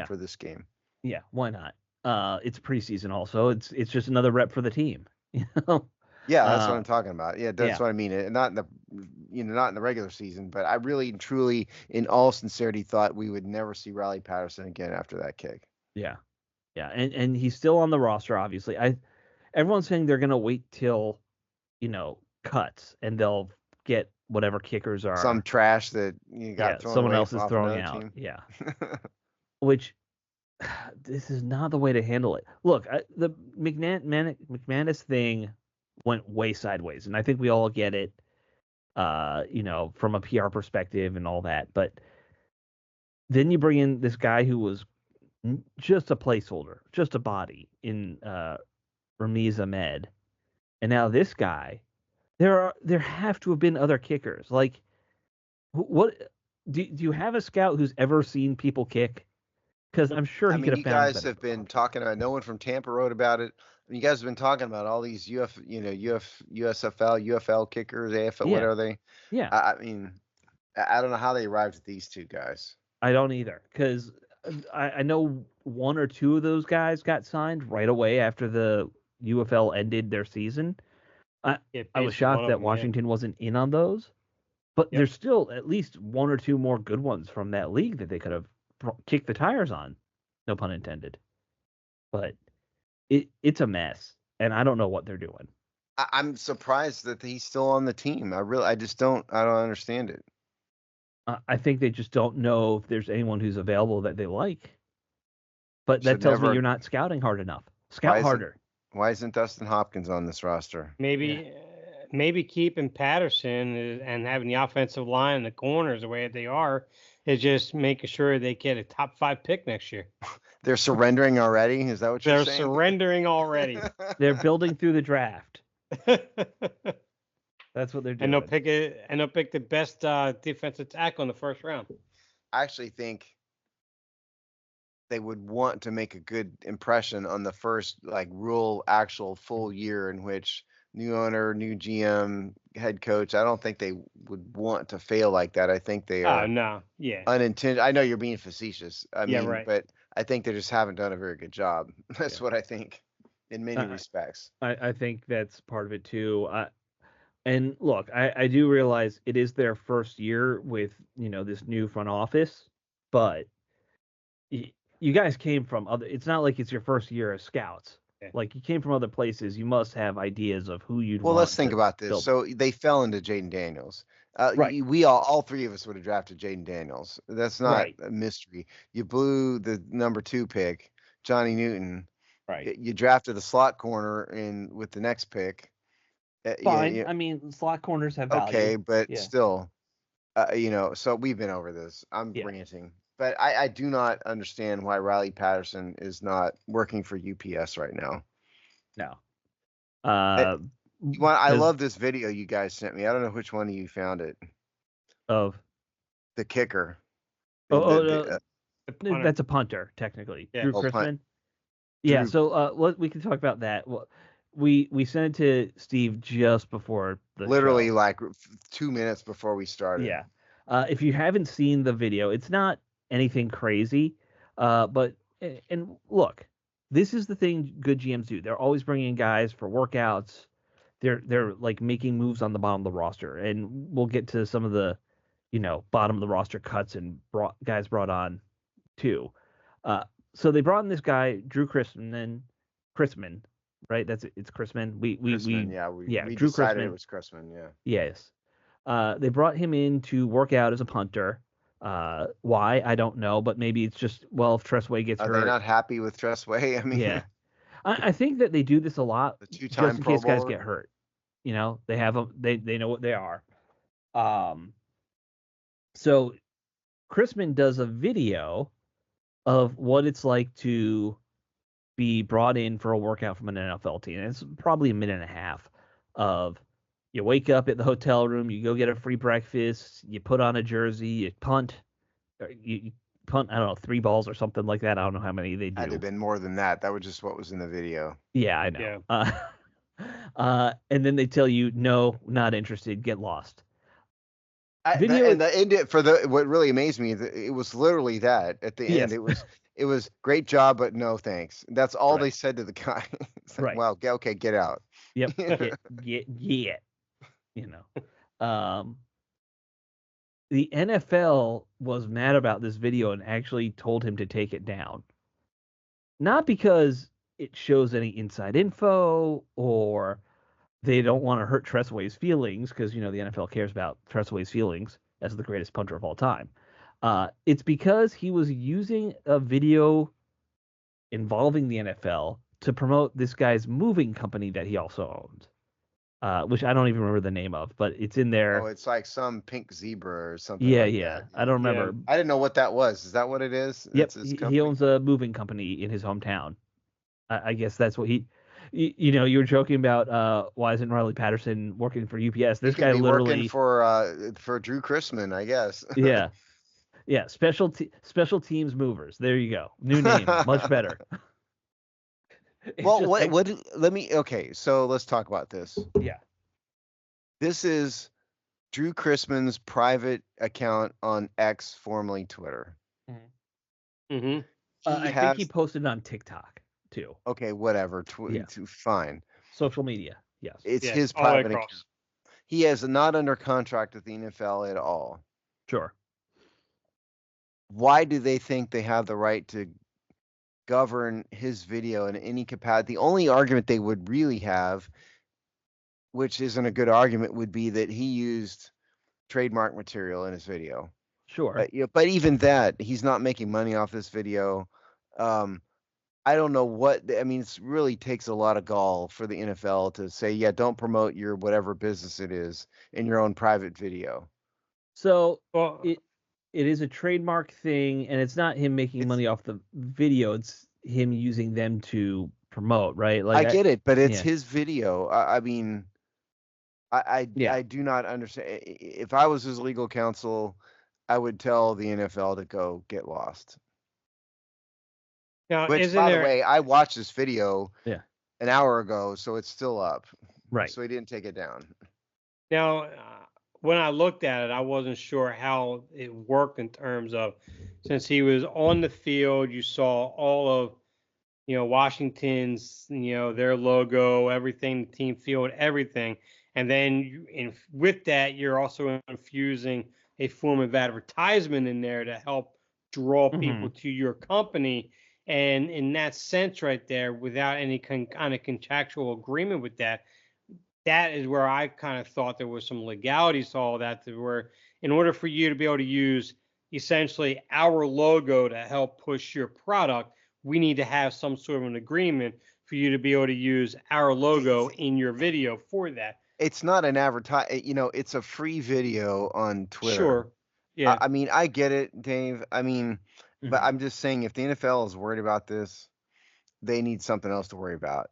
For this game. Yeah, why not? It's preseason also. It's just another rep for the team. Yeah, that's what I'm talking about. Yeah, that's what I mean. Not in the regular season, but I really truly, in all sincerity, thought we would never see Riley Patterson again after that kick. Yeah. Yeah, and he's still on the roster, obviously. Everyone's saying they're gonna wait till, cuts, and they'll get whatever kickers are. Some trash that you got thrown someone away else is throwing out. Team. Yeah. Which this is not the way to handle it. Look, the McManus thing went way sideways, and I think we all get it. From a PR perspective and all that, but then you bring in this guy who was just a placeholder, just a body in Ramiz Ahmed, and now this guy. There have to have been other kickers. Like, what do you have a scout who's ever seen people kick? Because I'm sure he could have found. You guys have been talking about. No one from Tampa wrote about it. You guys have been talking about all these USFL, UFL kickers, AFL. What are they? Yeah. I mean, I don't know how they arrived at these two guys. I don't either, because I know one or two of those guys got signed right away after the UFL ended their season. I was shocked that Washington wasn't in on those, but there's still at least one or two more good ones from that league that they could have kicked the tires on. No pun intended. But it's a mess, and I don't know what they're doing. I'm surprised that he's still on the team. I don't understand it. I think they just don't know if there's anyone who's available that they like. But that tells me you're not scouting hard enough. Scout harder. Why isn't Dustin Hopkins on this roster? Maybe keeping Patterson and having the offensive line and the corners the way that they are is just making sure they get a top 5 pick next year. They're surrendering already? Is that what you're saying? They're surrendering already. They're building through the draft. That's what they're doing. And they'll pick the best defensive tackle in the first round. I actually think they would want to make a good impression on the first actual full year in which new owner, new GM, head coach. I don't think they would want to fail like that. I think they are unintended. I know you're being facetious. Right. But I think they just haven't done a very good job. That's what I think in many respects. I think that's part of it too. And look, I do realize it is their first year with, this new front office, but you guys came from it's not like it's your first year as scouts. Yeah. Like, you came from other places, you must have ideas of who you'd Well, want let's think to about this. build. So they fell into Jaden Daniels. Right. We all three of us would have drafted Jaden Daniels. That's not Right. a mystery. You blew the number 2 pick, Johnny Newton. Right. You drafted a slot corner in with the next pick. Fine. Yeah, I mean, slot corners have okay, value. but Yeah. still, so we've been over this. I'm Yeah. ranting, but I do not understand why Riley Patterson is not working for UPS right now. No. I 'Cause love this video you guys sent me. I don't know which one of you found it. of The kicker. no, The punter. that's a punter technically. Yeah. Drew Oh, punt. Chrisman. Yeah. Drew. So we can talk about that. Well, we sent it to Steve just before the Literally show. like 2 minutes before we started. Yeah. If you haven't seen the video, it's not anything crazy. But and look, this is the thing good GMs do. They're always bringing in guys for workouts. They're like making moves on the bottom of the roster, and we'll get to some of the, bottom of the roster cuts and guys brought on too. So they brought in this guy, Drew Chrisman, right? It's Chrisman. We Drew decided Chrisman. it was Chrisman. Yeah. Yes. They brought him in to work out as a punter. Why? I don't know, but maybe it's just, well, if Tressway gets Are hurt. they not happy with Tressway? I mean, Yeah. I think that they do this a lot the just two-time in Pro case guys Bowler. get hurt. They have them. They know what they are. So Chrisman does a video of what it's like to be brought in for a workout from an NFL team. And it's probably a minute and a half of you wake up at the hotel room, you go get a free breakfast, you put on a jersey, you punt, you punt, I don't know, 3 balls or something like that. I don't know how many they do. Had to have been more than that. That was just what was in the video. Yeah, I know. Yeah. And then they tell you, no, not interested, get lost. What really amazed me, it was literally that at the end. Yes. It was great job, but no thanks. That's all Right. they said to the guy. It's like, Right. wow, okay, get out. Yep. Get. The NFL was mad about this video and actually told him to take it down. Not because it shows any inside info or they don't want to hurt Tressway's feelings, because the NFL cares about Tressway's feelings as the greatest punter of all time. It's because he was using a video involving the NFL to promote this guy's moving company that he also owns, which I don't even remember the name of, but it's in there. Oh, it's like some pink zebra or something. Yeah, like yeah. that. I don't remember. I didn't know what that was. Is that what it is? Yep. It's He owns a moving company in his hometown. I guess that's what you were joking about, why isn't Riley Patterson working for UPS? This guy literally working for Drew Chrisman, I guess. Yeah. Yeah, special teams movers. There you go. New name, much better. Well, okay, so let's talk about this. Yeah. This is Drew Chrisman's private account on X, formerly Twitter. Mm-hmm. I think he posted on TikTok too. Okay, whatever. Fine. Social media. Yes. It's his private account. He is not under contract with the NFL at all. Sure. Why do they think they have the right to govern his video in any capacity? The only argument they would really have, which isn't a good argument, would be that he used trademark material in his video. Sure. But even that, he's not making money off this video. I don't know what, I mean, it really takes a lot of gall for the NFL to say, yeah, don't promote your whatever business it is in your own private video. So it is a trademark thing, and it's not him making money off the video. It's him using them to promote, right? Like I get it, but it's his video. I mean, I do not understand. If I was his legal counsel, I would tell the NFL to go get lost. Now, which, by the way, I watched this video an hour ago, so it's still up. Right. So he didn't take it down. Now, when I looked at it, I wasn't sure how it worked in terms of, since he was on the field, you saw all of, Washington's, their logo, everything, the team field, everything. And then with that, you're also infusing a form of advertisement in there to help draw people to your company. And in that sense, right there, without any kind of contractual agreement with that, that is where I kind of thought there was some legalities to all that, where in order for you to be able to use essentially our logo to help push your product, we need to have some sort of an agreement for you to be able to use our logo in your video for that. It's not an advertise. It's a free video on Twitter. Sure. Yeah. I mean, I get it, Dave. I mean, but I'm just saying, if the NFL is worried about this, they need something else to worry about.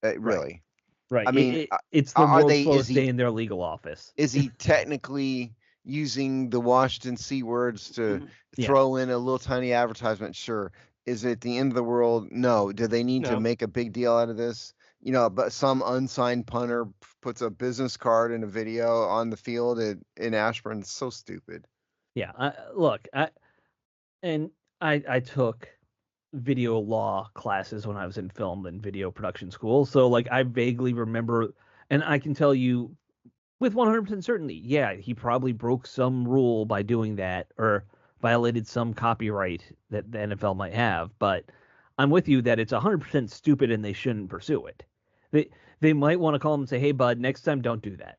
Really. Right. I mean, it's the world's slowest day in their legal office. Is he technically using the Washington C words to throw in a little tiny advertisement? Sure. Is it the end of the world? No. Do they need to make a big deal out of this? But some unsigned punter puts a business card in a video on the field in Ashburn. It's so stupid. Yeah. I took video law classes when I was in film and video production school. So like I vaguely remember, and I can tell you with 100% certainty, yeah, he probably broke some rule by doing that or violated some copyright that the NFL might have. But I'm with you that it's 100% stupid and they shouldn't pursue it. They might want to call him and say, hey, bud, next time don't do that.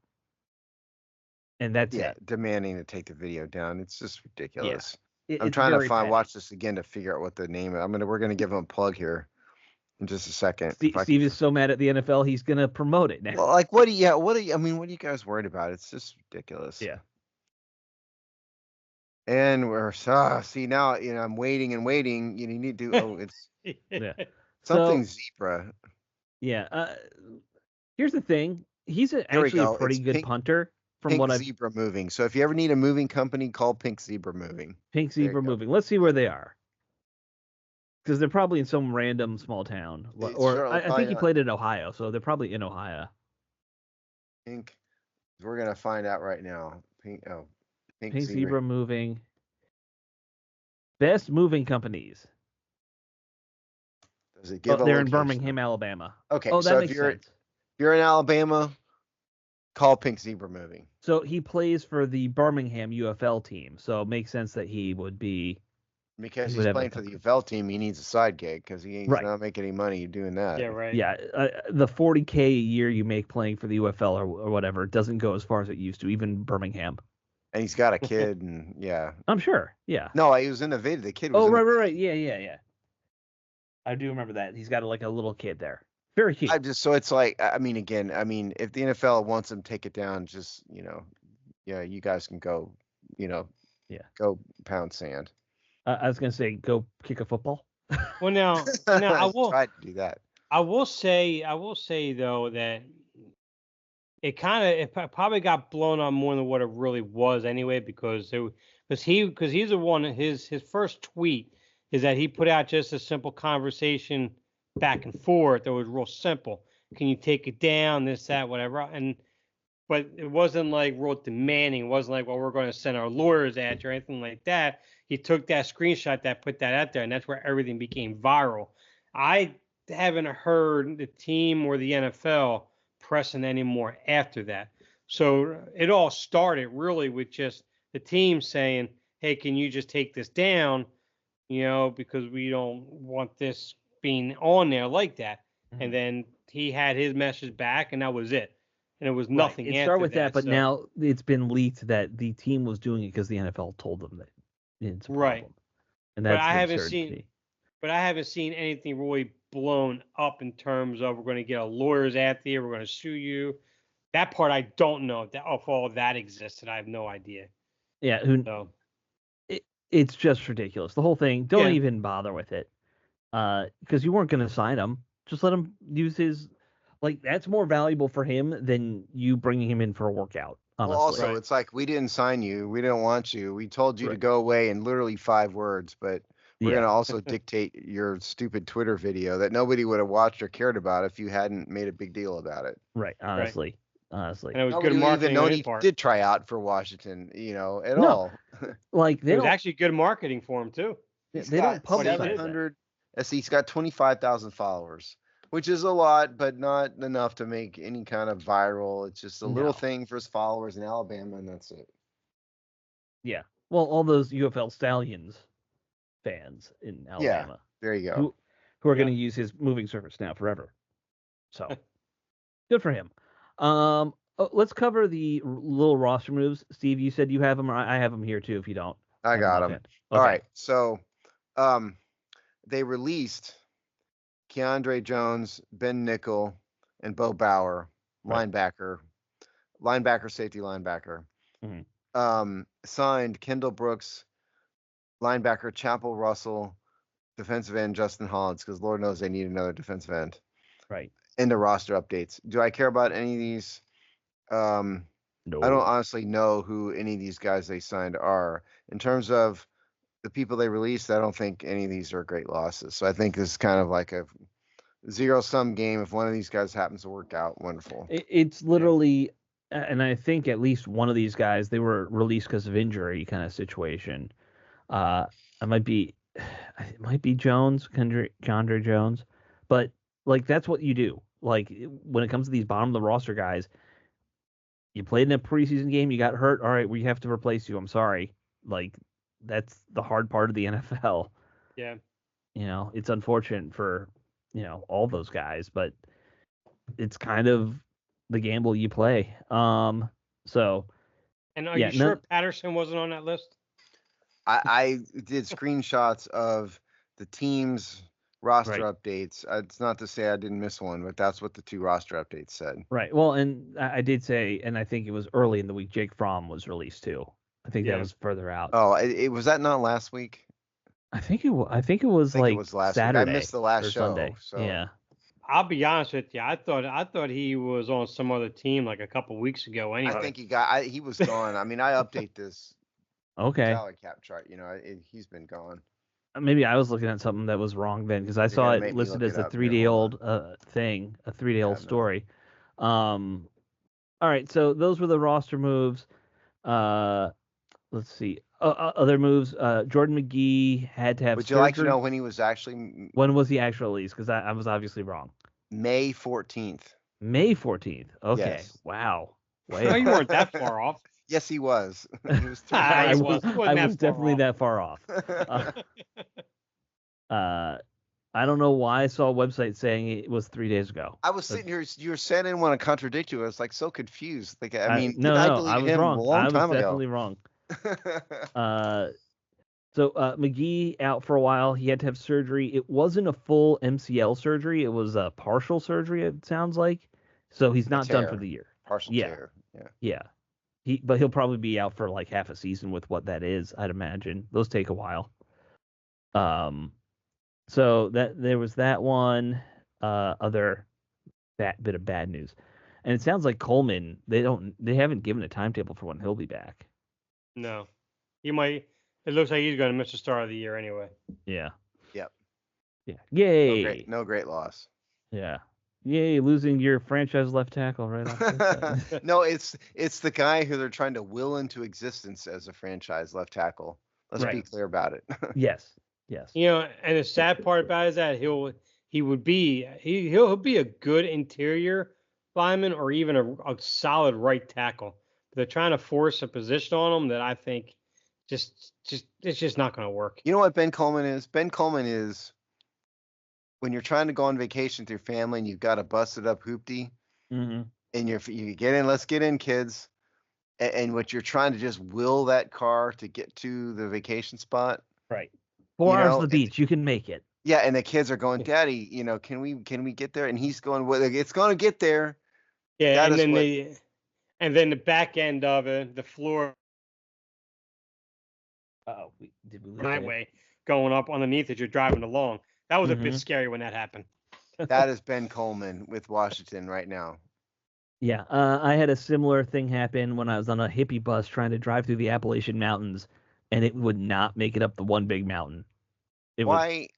And that's it. Demanding to take the video down. It's just ridiculous. Yeah. I'm trying to watch this again to figure out what the name is. We're gonna give him a plug here in just a second. Steve is so mad at the NFL, he's gonna promote it now. Well, like what are you guys worried about? It's just ridiculous. Yeah. And we're see now, I'm waiting and waiting. You need to it's something zebra. Yeah. Here's the thing. He's actually a pretty good punter. From Pink Zebra Moving. So if you ever need a moving company, call Pink Zebra Moving. Pink Zebra Moving. Let's see where they are. Because they're probably in some random small town. I think he played in Ohio, so they're probably in Ohio. Pink. We're going to find out right now. Pink Zebra Moving. Best moving companies. Does it give they're in Birmingham, Alabama. Okay. Oh, that makes sense. If you're in Alabama, call Pink Zebra Moving. So he plays for the Birmingham UFL team. So it makes sense that he would be. Because he's playing for the UFL team, he needs a side gig because he ain't not making any money doing that. Yeah, right. Yeah, the $40K a year you make playing for the UFL or whatever doesn't go as far as it used to, even Birmingham. And he's got a kid, and I'm sure. Yeah. No, he was in the video. The kid was. Oh, right. Yeah. I do remember that. He's got a little kid there. Very cute. So it's like, if the NFL wants him, take it down. Just you guys can go, go pound sand. I was gonna say go kick a football. Well, now I will try to do that. I will say though that it probably got blown up more than what it really was anyway, because he's the one. His first tweet is that he put out just a simple conversation back and forth that was real simple. Can you take it down? This, that, whatever. But it wasn't like real demanding. It wasn't like, well, we're going to send our lawyers at you or anything like that. He took that screenshot, put that out there, and that's where everything became viral. I haven't heard the team or the NFL pressing anymore after that. So it all started really with just the team saying, hey, can you just take this down? Because we don't want this being on there like that. Mm-hmm. And then he had his message back, and that was it. And it was nothing. It started with that, but now it's been leaked that the team was doing it because the NFL told them that it's a problem. Right. And that's I haven't seen anything really blown up in terms of we're going to get a lawyers at you, we're going to sue you. That part I don't know if all that existed. I have no idea. Yeah. It's just ridiculous. The whole thing. Don't even bother with it. Because you weren't going to sign him. Just let him use his. That's more valuable for him than you bringing him in for a workout. Honestly. Well, also, it's like, we didn't sign you. We didn't want you. We told you to go away in literally 5 words, but we're going to also dictate your stupid Twitter video that nobody would have watched or cared about if you hadn't made a big deal about it. Right. Honestly. And it was good marketing. Even he did try out for Washington, at all. It was actually good marketing for him, too. They don't publish 700. He's got 25,000 followers. Which is a lot, but not enough to make any kind of viral. It's just a little thing for his followers in Alabama, and that's it. Yeah. Well, all those UFL Stallions fans in Alabama. There you go. who are Yeah. going to use his moving surface now forever. So good for him. Let's cover the little roster moves. Steve, you said you have them, or I have them here too. If you don't, I have got them. offhand. All Okay. right. So, they released Keandre Jones, Ben Nickel, and Bo Bauer, Right. linebacker, safety linebacker. Mhm. Signed Kendall Brooks, linebacker, Chapel Russell, defensive end, Justin Hollins, because Lord knows they need another defensive end. Right. In the roster updates. Do I care about any of these? No. I don't honestly know who any of these guys they signed are. In terms of the people they released, I don't think any of these are great losses. So I think this is kind of like a zero-sum game. If one of these guys happens to work out, wonderful. It's literally, and I think at least one of these guys, they were released because of injury kind of situation. It might be Jones, Condre Jones, but like that's what you do. Like when it comes to these bottom of the roster guys, you played in a preseason game, you got hurt. All right, we have to replace you. I'm sorry. Like that's the hard part of the NFL. Yeah. It's unfortunate for all those guys, but it's kind of the gamble you play. So And are yeah, you sure Patterson wasn't on that list? I did screenshots of the team's roster Right. updates. It's not to say I didn't miss one, but that's what the 2 roster updates said. Right. Well, and I did say, and I think it was early in the week, Jake Fromm was released too. I think Yeah. that was further out. Oh, it was that not last week? I think it was I think like it was last Saturday. week. I missed the last or show. Sunday. So Yeah. I'll be honest with you. I thought he was on some other team like a couple weeks ago. Anyway, I think he was gone. I mean, I update this Okay. salary cap chart. He's been gone. Maybe I was looking at something that was wrong then because I You're saw gonna it make me listed look as it a up. Here, 3-day hold old thing, a 3-day old no. story. All right, so those were the roster moves. Let's see. Other moves. Jordan McGee had to have Would you surgery. like to know when he was actually? When was the actual release? Because I was obviously wrong. May 14th. May 14th. Okay. Yes. Wow. no, you weren't that far off. Yes, he was. He was 3 I months was, wasn't I that was far definitely off. that far off. I don't know why I saw a website saying it was 3 days ago. I was sitting here. You were saying I didn't want to contradict you. I was like so confused. Like I mean, no, I I deleted was him wrong. a long I time was ago. definitely wrong. So McGee out for a while. He had to have surgery. It wasn't a full MCL surgery. It was a partial surgery. It sounds like. So he's not done for the year. Partial Yeah. tear. Yeah. Yeah. But he'll probably be out for like half a season with what that is. I'd imagine those take a while. So that there was that one. Other bit of bad news, and it sounds like Coleman. They haven't given a timetable for when he'll be back. No, he might. It looks like he's going to miss the start of the year anyway. Yeah. Yep. Yeah. Yay. No great loss. Yeah. Yay, losing your franchise left tackle right off the bat. No, it's the guy who they're trying to will into existence as a franchise left tackle. Let's be clear about it. Yes. And the sad part about it is that he'll be a good interior lineman or even a solid right tackle. But they're trying to force a position on him that I think just it's just not going to work. You know what Ben Coleman is? Ben Coleman is when you're trying to go on vacation with your family and you've got a busted up hoopty, Mm-hmm. and you get in, let's get in, kids. And what you're trying to just will that car to get to the vacation spot. Right. 4 hours to the beach, you can make it. Yeah, and the kids are going, Daddy, can we get there? And he's going, well, it's going to get there. Yeah, and then the back end of it, the floor. Did we Right way going up underneath as you're driving along. That was a bit scary when that happened. That is Ben Coleman with Washington right now. Yeah, I had a similar thing happen when I was on a hippie bus trying to drive through the Appalachian Mountains, and it would not make it up the one big mountain. I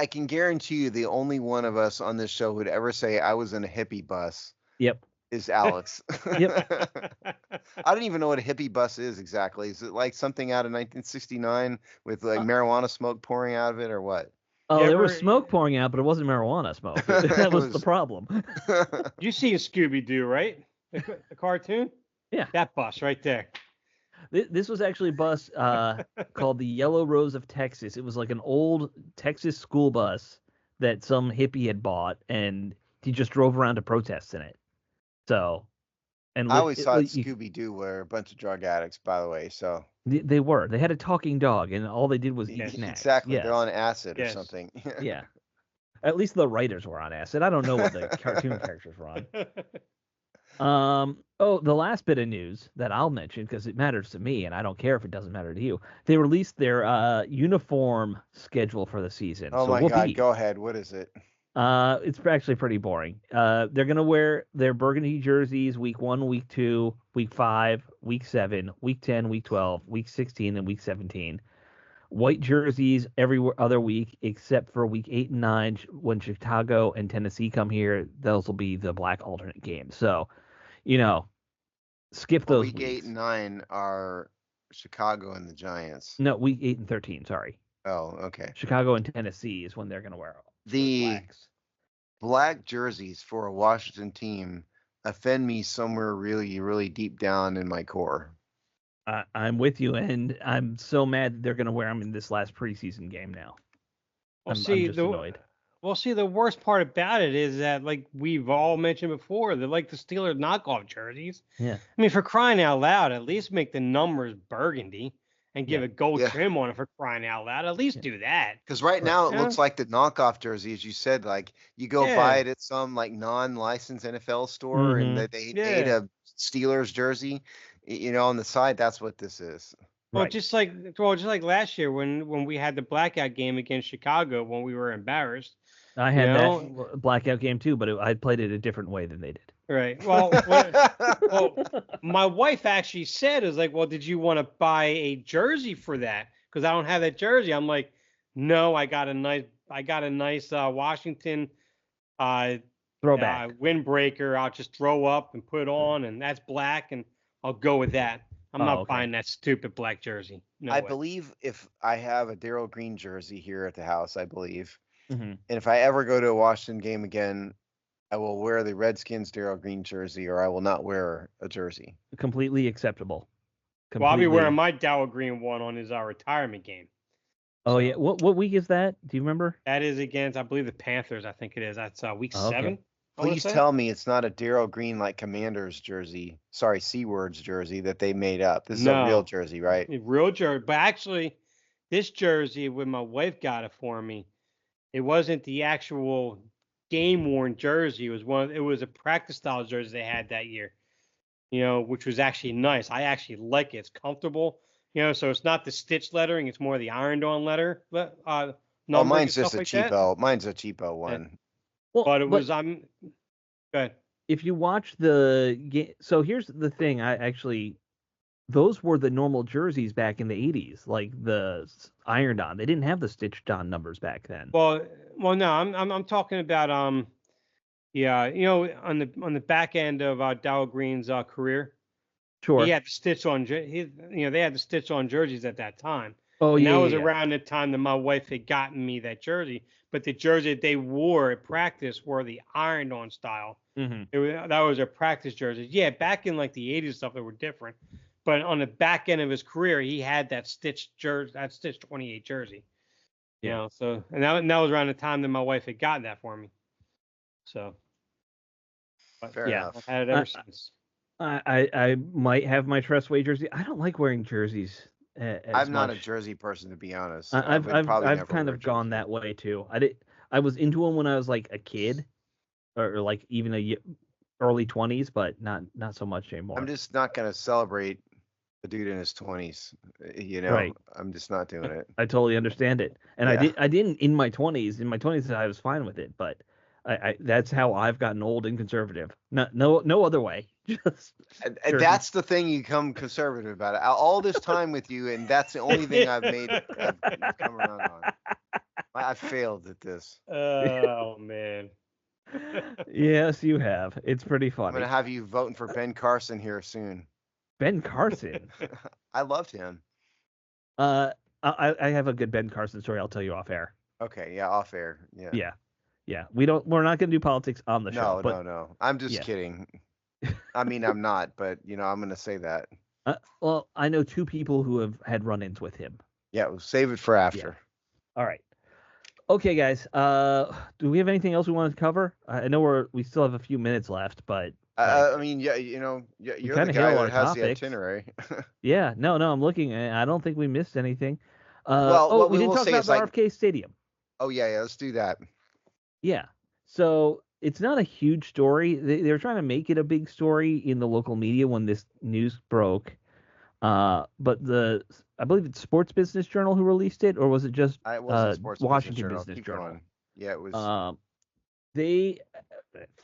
can guarantee you the only one of us on this show who'd ever say I was in a hippie bus. Yep. Is Alex. Yep. I don't even know what a hippie bus is exactly. Is it like something out of 1969 with like marijuana smoke pouring out of it or what? Oh, there was smoke pouring out, but it wasn't marijuana smoke. That was the problem. You see a Scooby-Doo, right? The cartoon? Yeah. That bus right there. This was actually a bus called the Yellow Rose of Texas. It was like an old Texas school bus that some hippie had bought, and he just drove around to protests in it. So, and I always thought Scooby Doo were a bunch of drug addicts, by the way. So they were. They had a talking dog, and all they did was eat snacks. Exactly. Yes. They're on acid or Yes. something. Yeah. At least the writers were on acid. I don't know what the cartoon characters were on. Oh, the last bit of news that I'll mention because it matters to me, and I don't care if it doesn't matter to you. They released their uniform schedule for the season. Oh so my God! Go ahead. What is it? It's actually pretty boring. They're gonna wear their burgundy jerseys week 1, week 2, week 5, week 7, week 10, week 12, week 16, and week 17. White jerseys every other week except for week 8 and 9 when Chicago and Tennessee come here. Those will be the black alternate games. So, skip those weeks. Week 8 and 9 are Chicago and the Giants. No, week 8 and 13. Sorry. Oh, okay. Chicago and Tennessee is when they're going to wear the blacks. Black jerseys for a Washington team offend me somewhere really, really deep down in my core. I'm with you, and I'm so mad that they're going to wear them in this last preseason game now. Well, I'm just annoyed. Well, see, the worst part about it is that, like we've all mentioned before, they're like the Steelers knockoff jerseys. Yeah. I mean, for crying out loud, at least make the numbers burgundy and give a gold trim on it for crying out loud. At least do that. Because right now it looks like the knockoff jersey, as you said, like you go buy it at some like non-licensed NFL store and they made a Steelers jersey, on the side. That's what this is. Well, just like last year when we had the blackout game against Chicago when we were embarrassed. I had that blackout game too, but I played it a different way than they did. Right. Well, my wife actually said, "Is like, well, did you want to buy a jersey for that? Because I don't have that jersey." I'm like, "No, I got a nice Washington throwback windbreaker. I'll just throw up and put on, and that's black, and I'll go with that. I'm not buying that stupid black jersey." No I way. believe if I have a Darryl Green jersey here at the house, I believe, and if I ever go to a Washington game again, I will wear the Redskins Darryl Green jersey, or I will not wear a jersey. Completely acceptable. Well, I'll be wearing my Darryl Green one on his retirement game. Oh, yeah. What week is that? Do you remember? That is against, I believe, the Panthers. I think it is. That's week 7. Please tell me it's not a Darryl Green like Commanders jersey. Sorry, Seawords jersey that they made up. This is a real jersey, right? Real jersey. But actually, this jersey, when my wife got it for me, it wasn't the actual game-worn jersey. It was a practice style jersey they had that year, which was actually nice. I actually like it. It's comfortable, so it's not the stitched lettering. It's more the ironed-on letter. Mine's just a cheapo. Mine's a cheapo one. Well, but it was go ahead. If you watch the game, so here's the thing. Those were the normal jerseys back in the 80s, like the ironed on. They didn't have the stitched on numbers back then. Well, no, I'm talking about on the back end of Darryl Green's career. Sure. He had the stitch on. They had the stitch on jerseys at that time. Oh, and that was around the time that my wife had gotten me that jersey. But the jersey they wore at practice were the ironed on style. Mm-hmm. That was a practice jersey. Yeah, back in like the 80s stuff, they were different. But on the back end of his career, he had that stitched jersey, that stitched 28 jersey. So and that was around the time that my wife had gotten that for me. So, fair enough. I've had it ever since. I might have my Tressway jersey. I don't like wearing jerseys. I'm not a jersey person, to be honest. I've kind of gone that way too. I was into them when I was like a kid, or like even early 20s, but not so much anymore. I'm just not gonna celebrate a dude in his 20s. Right. I'm just not doing it. I totally understand it, and I didn't in my 20s. In my 20s, I was fine with it, but I that's how I've gotten old and conservative. No other way. Just that's the thing you come conservative about it. All this time with you, and that's the only thing I've come around on. I've failed at this. Oh man. Yes, you have. It's pretty funny. I'm gonna have you voting for Ben Carson here soon. Ben Carson. I loved him. I have a good Ben Carson story. I'll tell you off air. Okay, yeah, off air. Yeah. We're not gonna do politics on the show. No. I'm just kidding. I mean, I'm not, but I'm gonna say that. Well, I know two people who have had run-ins with him. Yeah, we'll save it for after. All right. Okay, guys. Do we have anything else we want to cover? I know we still have a few minutes left, but I mean, yeah, you're the kinda hit guy all our that has the topics. itinerary. yeah, no, I'm looking. And I don't think we missed anything. Well, what we we didn't will talk say about is the RFK Stadium. Oh yeah, let's do that. Yeah. So it's not a huge story. They were trying to make it a big story in the local media when this news broke. But I believe it's Sports Business Journal who released it, or was it just It wasn't Sports Washington Business Business Keep Journal? going. Yeah, it was. They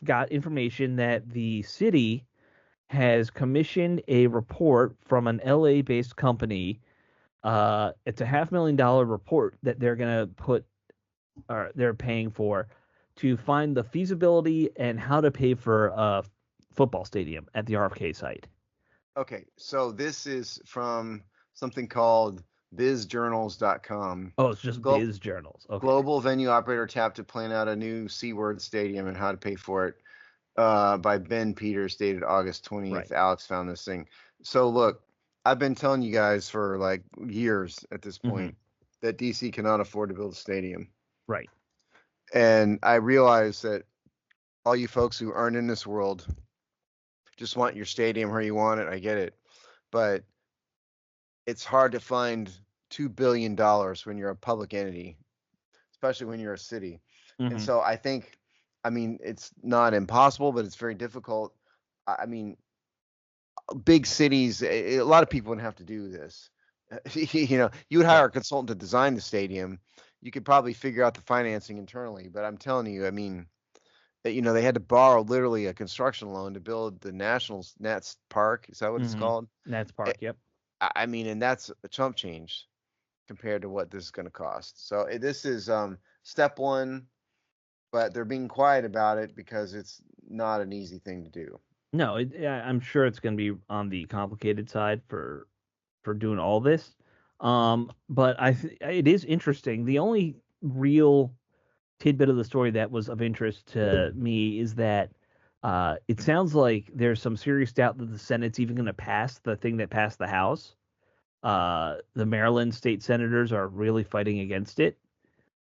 got information that the city has commissioned a report from an LA-based company. It's a $500,000 report that they're gonna put, or they're paying for, to find the feasibility and how to pay for a football stadium at the RFK site. Okay, so this is from something called bizjournals.com. Oh, it's just Biz Journals. Okay. Global venue operator tapped to plan out a new SeaWorld stadium and how to pay for it. By Ben Peters, dated August 20th. Right. Alex found this thing. So look, I've been telling you guys for like years at this point that DC cannot afford to build a stadium. Right. And I realize that all you folks who aren't in this world just want your stadium where you want it. I get it. But it's hard to find $2 billion when you're a public entity, especially when you're a city. And so I think, it's not impossible, but it's very difficult. I mean, big cities, a lot of people would have to do this. You would hire a consultant to design the stadium. You could probably figure out the financing internally, but I'm telling you, they had to borrow literally a construction loan to build the Nats Park. Is that what it's called? Nats Park, yep. And that's a chump change compared to what this is going to cost. So this is step one, but they're being quiet about it because it's not an easy thing to do. No, I'm sure it's going to be on the complicated side for doing all this. But it is interesting. The only real tidbit of the story that was of interest to me is that it sounds like there's some serious doubt that the Senate's even going to pass the thing that passed the House. The Maryland state senators are really fighting against it,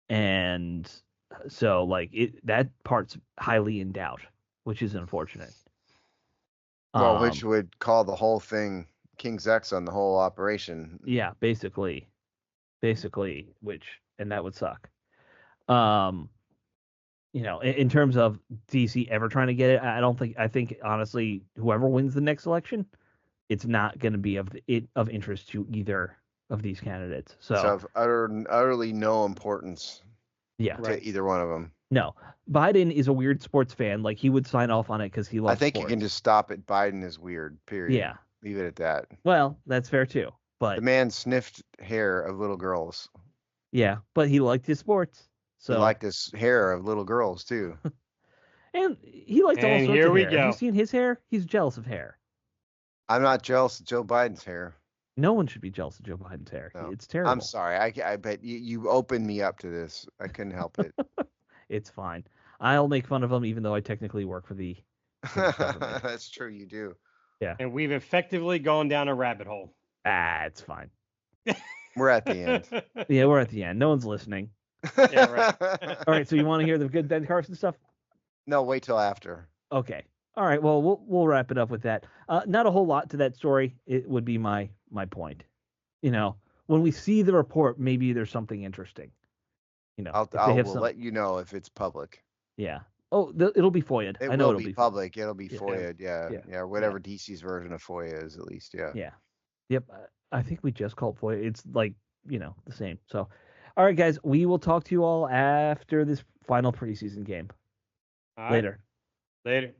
and so that part's highly in doubt, which is unfortunate. Well, which would call the whole thing King's X on the whole operation. Yeah, basically, and that would suck. In terms of DC ever trying to get it, I think honestly, whoever wins the next election, it's not going to be of interest to either of these candidates. So it's of utterly no importance. Yeah, to either one of them. No, Biden is a weird sports fan. Like, he would sign off on it because he loves. I think sports. You can just stop it. Biden is weird. Period. Yeah, leave it at that. Well, that's fair too. But the man sniffed hair of little girls. Yeah, but he liked his sports. So he liked his hair of little girls too. And he liked all sorts here of we hair. go. Have you seen his hair? He's jealous of hair. I'm not jealous of Joe Biden's hair. No one should be jealous of Joe Biden's hair. No. It's terrible. I'm sorry. I bet you opened me up to this. I couldn't help it. It's fine. I'll make fun of him even though I technically work for the government. That's true. You do. Yeah. And we've effectively gone down a rabbit hole. It's fine. We're at the end. Yeah, we're at the end. No one's listening. Yeah, right. All right. So you want to hear the good Ben Carson stuff? No, wait till after. Okay. All right. Well, we'll wrap it up with that. Not a whole lot to that story. It would be my point. When we see the report, maybe there's something interesting. I'll let you know if it's public. Yeah. Oh, it'll be FOIA'd. I know it'll be public. It'll be FOIA'd. Yeah. Whatever DC's version of FOIA is, at least. Yeah. Yeah. Yep. I think we just called FOIA. It's the same. So, all right, guys, we will talk to you all after this final preseason game. All right. Later. Later.